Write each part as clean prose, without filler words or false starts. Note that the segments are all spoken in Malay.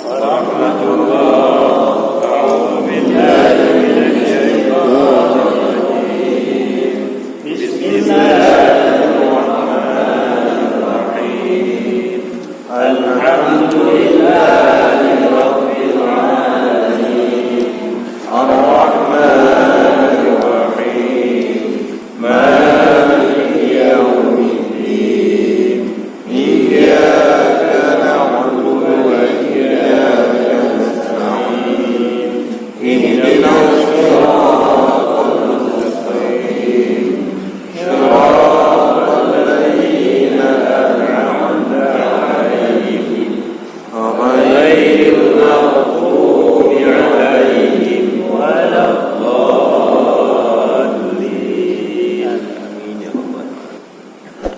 warahmatullahi. A'udzu billahi minasyaitonir rajim. Bismillahirrahmanirrahim. Alhamdulillahi rabbil alamin. Ar-Rahmanir Rahim. Maliki yaumiddin. Iyyaka na'budu wa iyyaka nasta'in. Ihdinas siratal mustaqim. Siratal ladzina an'amta 'alaihim ghairil maghdubi 'alaihim waladdallin. Amin ya rabbal alamin.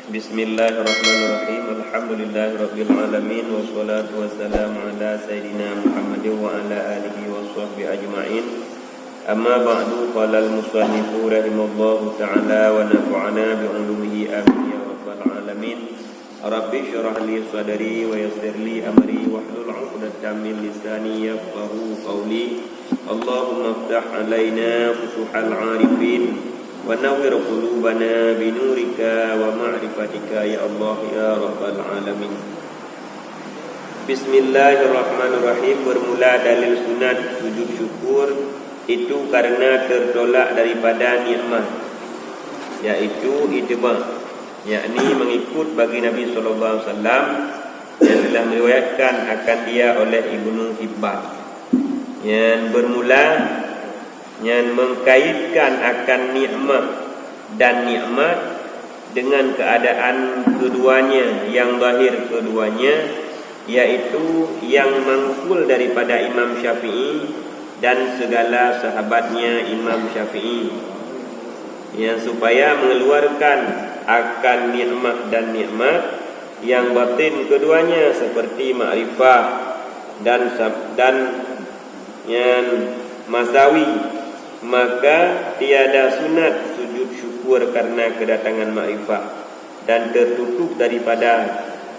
Bismillahirrahmanirrahim. Alhamdulillahirabbil alamin wassalatu wassalamu ala sayidina Muhammadin wa ala alihi washabbihi ajmain. Amma ba'du, qala al-musannifu rahimallahu ta'ala wa nafa'ana bi 'ulumihi amin ya rabbal alamin. Rabbi shrah li sadri wa yassir li amri wahlul 'uqdatam min lisani yafqahu qawli. Allahumma iftah 'alaina futuhal 'arifin wa nawwir qulubana bi nurika wa ma'rifatika ya Allah ya rabbal alamin. Bismillahirrahmanirrahim. Bermula dalil sunat sujud syukur itu karena tertolak daripada nikmat, yaitu ittiba', yakni mengikut bagi Nabi sallallahu alaihi wasallam yang telah meriwayatkan akan dia oleh Ibnu Hibban. Yang bermula yang mengkaitkan akan nikmat dan nikmat dengan keadaan keduanya yang zahir keduanya, yaitu yang mangkul daripada Imam Syafi'i dan segala sahabatnya Imam Syafi'i, yang supaya mengeluarkan akan nikmat dan nikmat yang batin keduanya seperti ma'rifah dan yang masawi, maka tiada sunat sujud syukur karena kedatangan ma'rifah dan tertutup daripada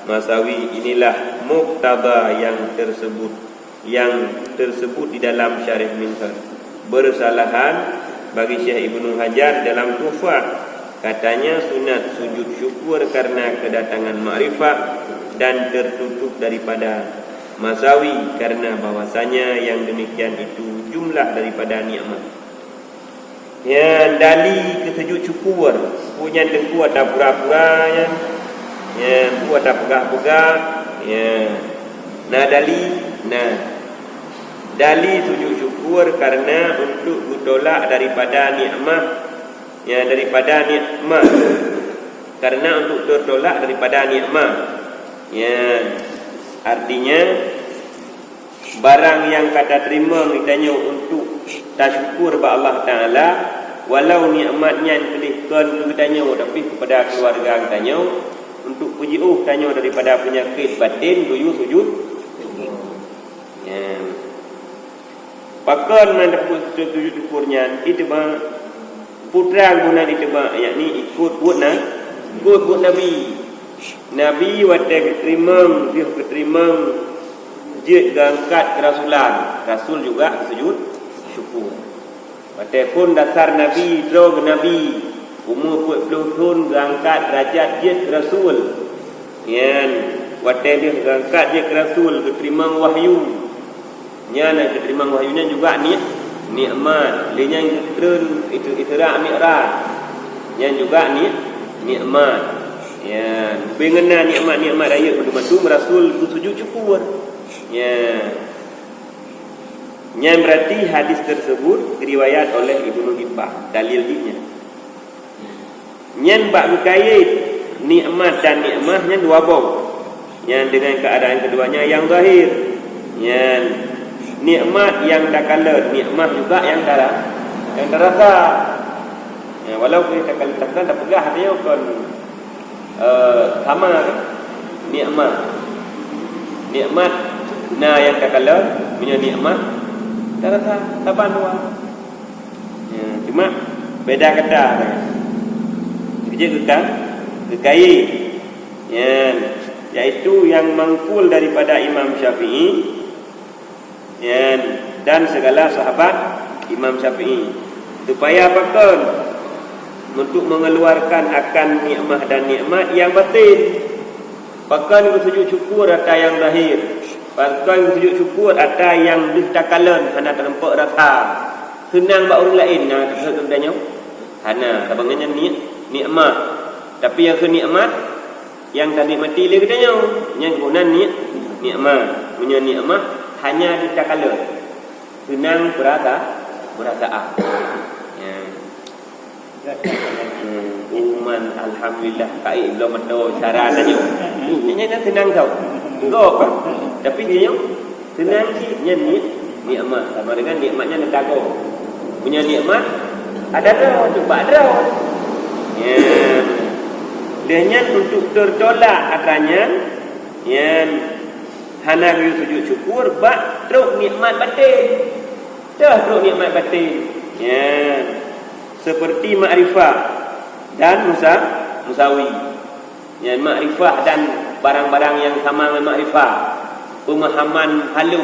masawi. Inilah muqtada yang tersebut di dalam Syarih Minhaj. Bersalahan bagi Syekh Ibnu Hajar dalam Tuhfah, katanya sunat sujud syukur karena kedatangan ma'rifah dan tertutup daripada masawi, karena bahwasanya yang demikian itu jumlah daripada nikmat. Ya, dali ke sujud syukur punya dengku ada pura-pura ya, ku ada pegah-pegah ya. Dali sujud syukur karena untuk bertolak daripada nikmat, ya, daripada nikmat, karena untuk tertolak daripada nikmat, ya, artinya barang yang kata terima ditanya untuk tasyukur kepada Allah Ta'ala, walau nikmatnya kelihkan ditanya tapi kepada keluarga ditanya untuk puji tanya daripada penyakit batin tuju sujud ya. Pakar mendapat sujud syukurnya itu putra guna ditebak, yakni ikut buat Nabi waktu keterima jid gangkat kerasulan, rasul juga sujud syukur. Waktu pun dasar Nabi drog Nabi umur 40 tahun gangkat derajat jid rasul. Yang waktu dia gangkat jid rasul keterima wahyu. Nya nak keterima wahyunya juga nikmat. Dia yang turun itu Isra Mi'raj. Yang juga nikmat. Ya, mengenal nikmat-nikmat raya pada tu Rasul sujud syukur. Ya. Yang berarti hadis tersebut diriwayat oleh Ibnu Hibban, dalilnya. Yang bab berkait nikmat dan nikmatnya dua bab. Yang dengan keadaan keduanya yang zahir. Yang nikmat yang tak kala, nikmat juga yang terasa. Ya, walaupun kita katakan tak pegah dia kan sama nikmat nah yang tak kala punya nikmat terasa taban dua. Ya, cuma beda kata. Kerja kekait. Ya, yaitu yang mangkul daripada Imam Syafi'i dan segala sahabat Imam Syafi'i. Supaya apakah? Untuk mengeluarkan akan nikmat dan nikmat yang batin. Bahkan sujud syukur atas yang lahir. Bahkan sujud syukur atas yang ditakalan hana terempak rasa. Senang bak orang lain nah sebenarnya. Hana sabangannya nikmat. Tapi yang kenikmat yang tadi mati dia katanya yang guna nikmat. Punya nikmat hanya ditakalan. Senang perasaan. Ya. Uman alhamdulillah kai belum ada cara tanya. Nya senang tau. Enggak apa. Tapi dia senang nya nikmat sama dengan nikmatnya netago. Punya nikmat ada dah coba ada. Ya. Dia untuk tertolak akannya yang hana sujud syukur bak teruk nikmat batin. Dah teruk nikmat batin. Ya. Seperti makrifah dan musawi. Ya, makrifah dan barang-barang yang sama dengan makrifah. Pemahaman halu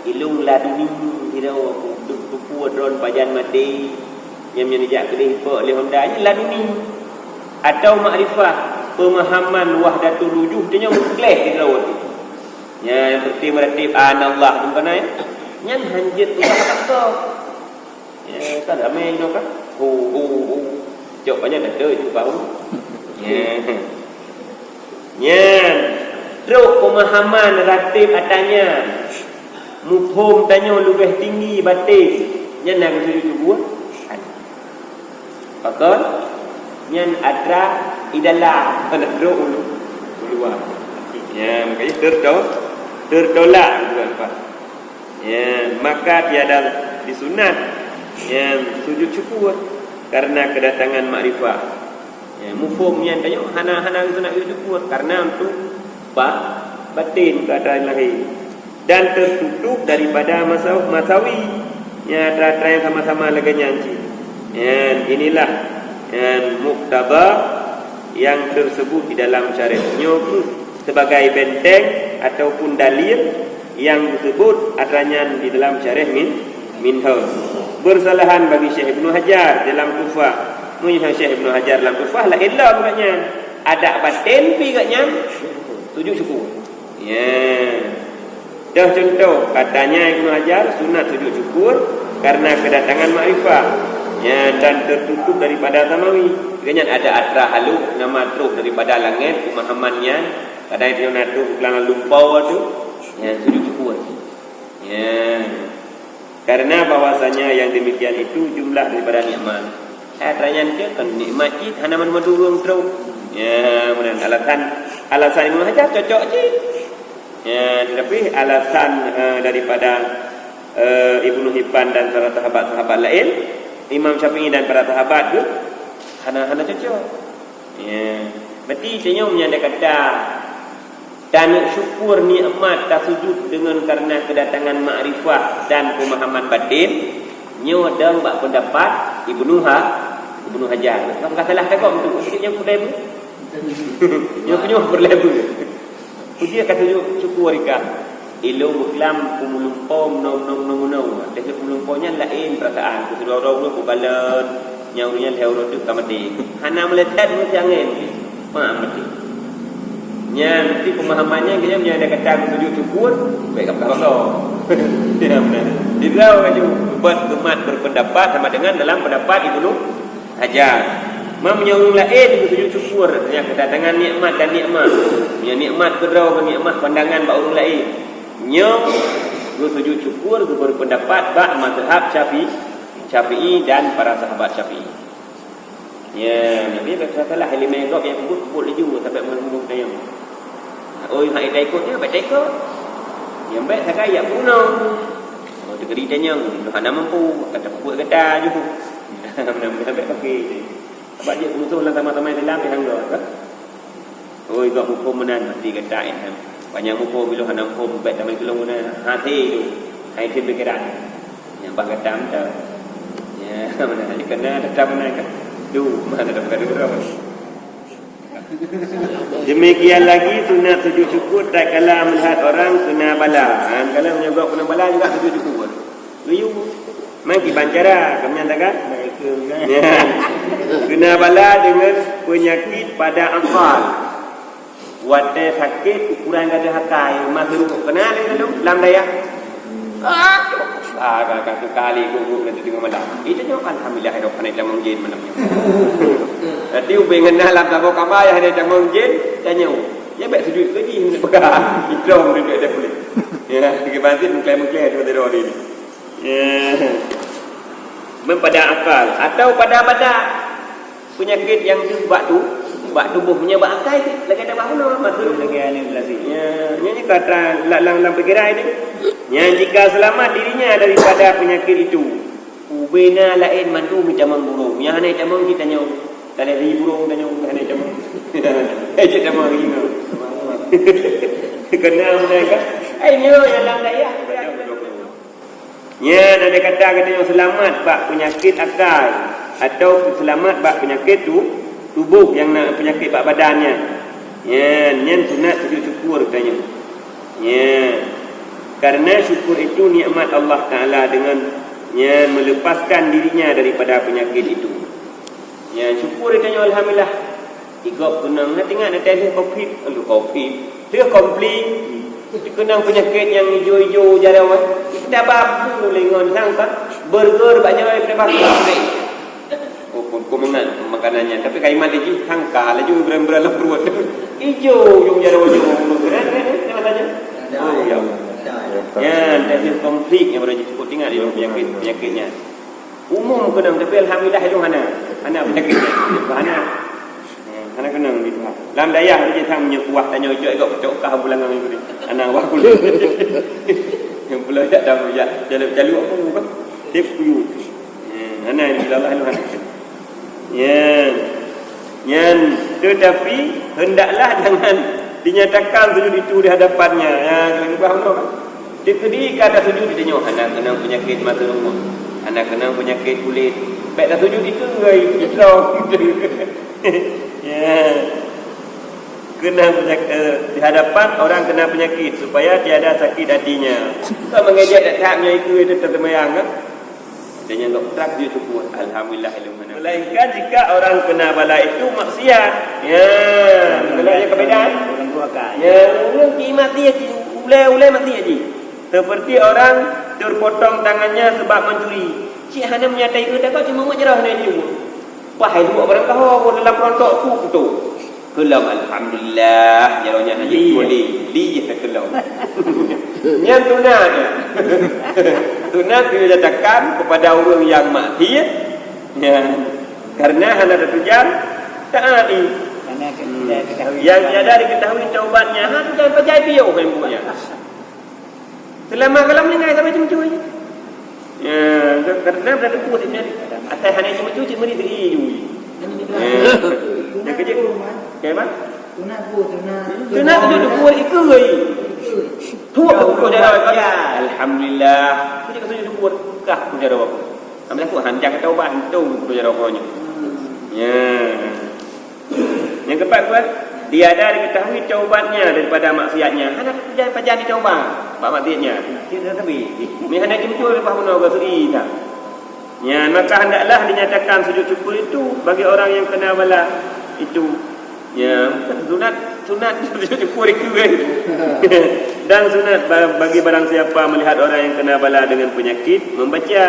ilung laduni tidak tupu drone pajan mati yang menjadi kedih pe oleh Honda ni laduni. Atau makrifah pemahaman wahdatul wujud dia mengkleh di laut. Ya, seperti meratib anallah tu kan ya. Nyan hanjit Allah kata. Ya, kan ramai no kan. Cok banyak ada itu bau. Ya. Ya. Teruk pemahaman ratib atanya. Mufhum tanya lebih tinggi batin. Nyan nak sujud buat. Pakal nyan adra idalla pada teruk keluar. Ya, makanya tertolak bukan apa. Ya, maka tiada disunat yang sujud syukur karena kedatangan makrifah. Ya, mufhumnya tanya hana sunat sujud syukur karena untuk batin keadaan lahir dan tertutup daripada masawi. Ya, tera-tera yang sama-sama laganya anci. Ya, inilah yang muktaba yang tersebut di dalam syariatnya sebagai benteng ataupun dalil yang disebut adanya di dalam syariat minhaj. Bersalahan bagi Syekh Ibnu Hajar dalam Tufah. Munyi Syekh Ibnu Hajar dalam Tufah la illa bukannya ada batin pi katnya sujud syukur. Ya. Dah contoh katanya Ibnu Hajar sunat sujud syukur karena kedatangan makrifah. Ya, dan tertutup daripada samawi. Katanya ada atra halu nama teruk daripada langit pemahamannya. Kadang dia nak tu kelana lumpau tu. Ya, sujud syukur. Ya. Karena bahwasanya yang demikian itu jumlah daripada nikmat. Tanya dia kan nikmat it hanaman madurung terus. Ya, kemudian alasan Ibnu Hajar cocok je. Ya, tetapi alasan daripada Ibnu Hibban dan para sahabat-sahabat lain, Imam Syafi'i dan para sahabat tu hana cocok. Ya, berarti dia menyanda kata dan syukur nikmat tasujud dengan karena kedatangan makrifah dan pemahaman batin nyo dang bak pendapat Ibnu Hajar. Kamu kata salah tak kau untuk sikitnya berlebu. Nyo punya berlebu. Dia kata syukur rika ilu muklam kumulumpom nom. Tapi kumulumponya lain perasaan. Kedua-dua ku balan nyaunya lehoro tu kamati. Hana melekat macam angin. Mati. Nya mesti pemahamannya dia punya ada kata sujud syukur baik apa kau. Dia benar. Dia kaju buat berpendapat sama dengan dalam pendapat Ibnu Hajar. Mamnya orang lain sujud syukur yang kedatangan nikmat dan nikmat. Punya nikmat kedrau nikmat pandangan bak orang lain. Nya sujud syukur berpendapat bak mazhab Syafi'i dan para sahabat Syafi'i. Ya, Nabi berkatalah ilmu gap yang kubur laju sampai menunggu dayang. Oi hak ida ikut dia baik ikut. Yang baik sakai ya puno. Oh tegeri tanya, hana mampu kata buat kata je tu. Sampai pakai. Sebab dia musuh lah sama-sama dalam dia hangga. Oi gak hukum menan mesti kata ini. Banyak hukum bila hana hukum baik dalam tolong guna hati tu. Hai tim pikiran. Yang bah kata amta. Ya, mana kena tetap mana kan. Du mana dapat dulu. Demikian lagi sunat sujud syukur tak kala melihat orang kena bala. Kalau menyebab kena bala juga sujud syukur. Riu. Maki bancara kemenyatakan ya. Kena bala dengan penyakit pada akal. Wate sakit ukuran kada hakai masuk kena dengan lam daya. Agak sekali guguk nanti tengok malam. Itu je alhamdulillah hidup panik dalam jin malam. Nanti ubengan dalam tabok apa yang ada dalam jin tanya. Ya baik sujud ke ji nak pegang. Ikram duduk ada boleh. Ya, pergi bantin mengklaim-mengklaim tu tidur hari ni. Ya. Mempada akal atau pada penyakit yang buat tubuhnya buat akal lagi ada bahawa masuk lagi ani belasi. Ya, ini kata lang pikiran ini. Yang jika selamat dirinya daripada penyakit itu, ubena lain mandu macam burung. Yang hanya macam kita tanya, kalau ri burung tanya hanya macam. Ejek sama ri. Kena mereka. Nyo yang lang daya. Ya, ada kata yang selamat bak penyakit akal atau selamat bak penyakit tubuh yang nak penyakit bak badannya. Ya, nyen sunat sujud syukur katanya. Ya. Karena syukur itu nikmat Allah Ta'ala dengan yang melepaskan dirinya daripada penyakit itu. Ya, syukur itu alhamdulillah. Igop kenang nak tengok nak test COVID. Dia komplit. Kenang penyakit yang hijau-hijau jarawan. Kita babu lengon sangka burger banyak daripada bakar. Kau mengat makanannya tapi kaiman lagi hangka laju beran-beran perut. Hijau yang jarawan hijau. Kenapa tanya? Oh ya. Ya, test komplit yang baru cukup tinggal di penyakitnya. Umum kenang tapi alhamdulillah itu hana penyakitnya. Hana kenang gitu. Lam dayah dia sang kuah tanya ujak ikut pecokah bulangan itu. Anak wakul. Yang pula tak tahu ya. Jalu apa bukan? Tip kuyu. Hana Allah itu hana. Ya. Yang tetapi hendaklah jangan dinyatakan sujud itu di hadapannya. Ya, kalau faham tak? Dia kediri kata sujud dia tengok anak kena penyakit mata lumut. Anak kena penyakit kulit. Baik dah sujud itu ngai Islam. Ya. Kena penyakit di hadapan orang kena penyakit supaya tiada sakit hatinya. Kita mengejek taknya itu tertemayang kan? Dan yang dokter dia syukur alhamdulillah ilmu. Melainkan jika orang kena bala itu maksiat. Ya, kalau yang kebedahan orang dua kali. Ya, orang mati aja. Ulai mati aja. Seperti orang terpotong tangannya sebab mencuri. Cik hana menyatai ke tak cuma menjerah ni cuma. Wahai buat barang kau dalam perontokku tu. Kelam alhamdulillah jalannya haji boleh. Li kelam. Yang tunat. Tunat dinyatakan kepada orang yang mati ya. Karena hana tertujar taati. Yang tiada diketahui taubatnya hana jangan percaya dia orang punya. Selama kalam ni ngai sampai cuma je. Ya, kerana berada kuat ni. Atai hanya cuma cuci meri diri ju. Ya kerja kaiman? Tunat tu kuat ikui. Tuak aku jalan alhamdulillah. Kerja kesuju kuat kah aku jalan apa? Ambil aku hanjang taubat tu aku jalan apanya. Ya. Yang keempat kuat tiada diketahui taubatnya daripada maksiatnya. Hana jangan pajak ditaubat. Pak maksiatnya. Tidak tapi. Ni hendak jemput lepas mana ke suri tak. Ya, maka hendaklah dinyatakan sujud syukur itu bagi orang yang kena bala itu. Ya, sunat sujud syukur itu kan. Dan sunat bagi barang siapa melihat orang yang kena bala dengan penyakit membaca.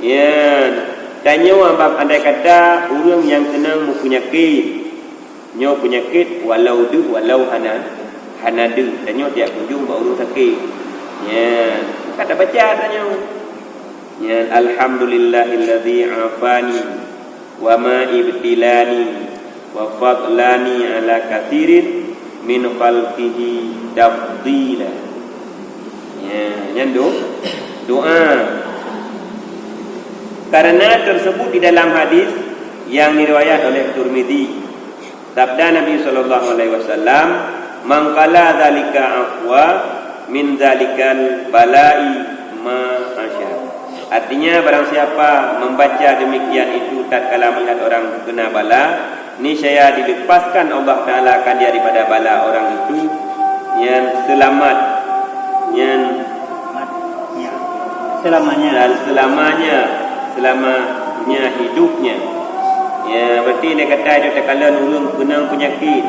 Ya, tanya abang andai kata orang yang kena penyakit. Nyo penyakit walau hana de tanya tiap kunjung baru sakit. Ya, kata baca tanya. Ya, alhamdulillahillazi afani wa ma ibtilani wa fadlani ala katsirin min khalqihi tafdila. Ya, yang doa. Karena tersebut di dalam hadis yang diriwayat oleh Tirmizi. Sabda Nabi sallallahu alaihi wasallam, "Man qala dzalika afwa min dzalikal bala'i ma asya." Artinya barang siapa membaca demikian itu tatkala melihat orang kena bala, niscaya dilepaskan Allah Ta'ala akan dia daripada bala orang itu yang selamat, yang selamanya hidupnya. Ya, berarti dia kata dia tak kala nulung kenang penyakit.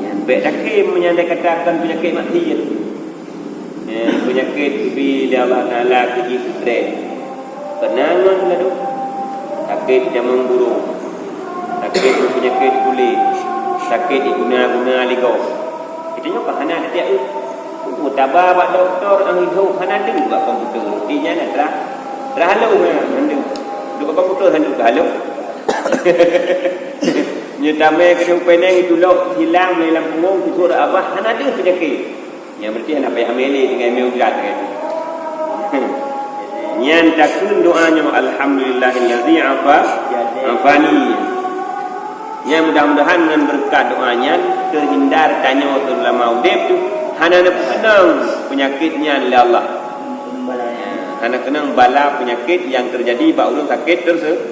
Ya, baik takim yang dia katakan penyakit mati. Ya, penyakit bila Allah Ta'ala pergi stres. Kenangan lalu sakit jamang burung, sakit penyakit kulit, sakit diguna-guna ligo. Kita nyoba hana tiap tu. Tabah bak doktor ang hidup hana deng buat komputer. Dia nak terah halu hande. Duk komputer hande halu. Nyetame ke peneng itu lok hilang dalam punggung tu surah abah hana ada penyakit. Yang berarti nak payah ameli dengan miugat kan. Nyan takun doanya alhamdulillahillazi afani. Yang mudah-mudahan dengan berkat doanya terhindar tanya terlama udip tu hana kenang penyakitnya oleh Allah. Hana kenang bala penyakit yang terjadi bak ulun sakit tersebut.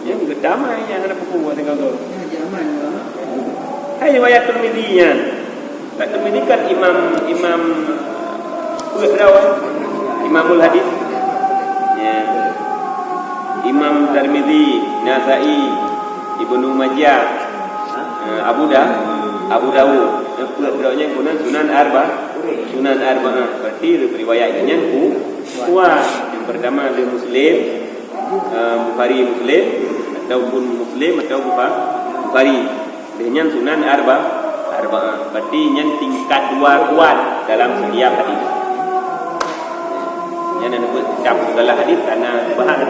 Yang berdamai yang ada pukul dengan Allah. Hai riwayat Tirmizi nya. Tirmizi kan imam Imamul Hadis. Ya. Imam Tirmizi, Nasa'i, Ibnu Majah, Abu Dawud. Yang kemudian Sunan Arba'ah. Berarti riwayatnya kuat. Yang pertama dari Muslim, Bukhari Muslim ataupun Muslim atau Bukhari. Dengan Sunan Arba'ah. Berarti yang tingkat dua kuat dalam setiap hadis. Yang ada buat cap segala hadis karena bahan